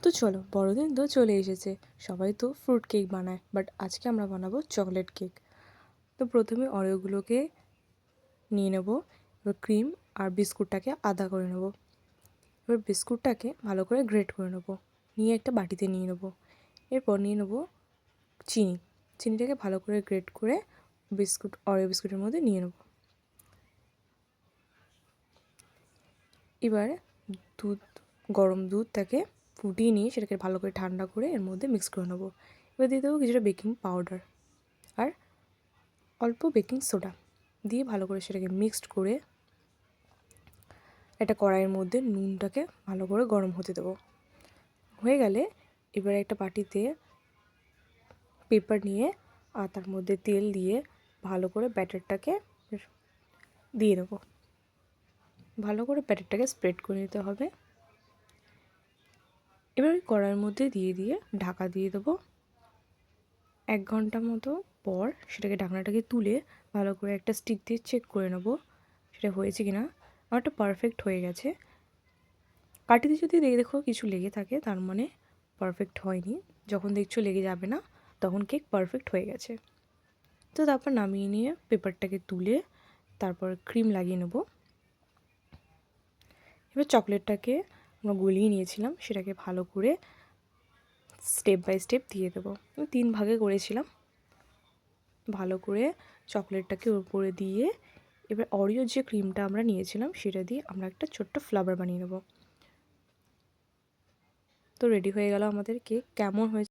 তো চলো, বড়দিন তো চলে এসেছে, সবাই তো ফ্রুট কেক বানায়, বাট আজকে আমরা বানাবো চকলেট কেক। তো প্রথমে অরিওগুলোকে নিয়ে নেব, এবার ক্রিম আর বিস্কুটটাকে আধা করে নেব। এবার বিস্কুটটাকে ভালো করে গ্রেট করে নেব, নিয়ে একটা বাটিতে নিয়ে নেব। এরপর নিয়ে নেব চিনি, চিনিটাকে ভালো করে গ্রেট করে অরিও বিস্কুটের মধ্যে নিয়ে নেব। এবার গরম দুধটাকে ফুটিয়ে নিয়ে সেটাকে ভালো করে ঠান্ডা করে এর মধ্যে মিক্স করে নেবো। এবার দিয়ে দেবো কিছুটা বেকিং পাউডার আর অল্প বেকিং সোডা দিয়ে ভালো করে সেটাকে মিক্সড করে একটা কড়াইয়ের মধ্যে নুনটাকে ভালো করে গরম হতে দেবো। হয়ে গেলে এবার একটা বাটিতে পেপার নিয়ে আর তার মধ্যে তেল দিয়ে ভালো করে ব্যাটারটাকে দিয়ে দেবো। ভালো করে ব্যাটারটাকে স্প্রেড করে নিতে হবে। এবার ওই কড়াইয়ের মধ্যে দিয়ে ঢাকা দিয়ে দেবো। 1 ঘন্টা মতো পর সেটাকে ঢাকনাটাকে তুলে ভালো করে একটা স্টিক দিয়ে চেক করে নেব সেটা হয়েছে কি না। আমারটা পারফেক্ট হয়ে গেছে। কাঠিতে যদি দেখো কিছু লেগে থাকে তার মানে পারফেক্ট হয়নি। যখন দেখছো লেগে যাবে না তখন কেক পারফেক্ট হয়ে গেছে। তো তারপর নামিয়ে নিয়ে পেপারটাকে তুলে তারপর ক্রিম লাগিয়ে নেব। এবার চকলেটটাকে আমরা গলিয়ে নিয়েছিলাম সেটাকে ভালো করে স্টেপ বাই স্টেপ দিয়ে দেবো। আমি 3 ভাগে করেছিলাম। ভালো করে চকলেটটাকে উপরে দিয়ে এবার অরিও যে ক্রিমটা আমরা নিয়েছিলাম সেটা দিয়ে আমরা একটা ছোট্ট ফ্লাওয়ার বানিয়ে নেব। তো রেডি হয়ে গেল আমাদের কেক। কেমন হয়েছে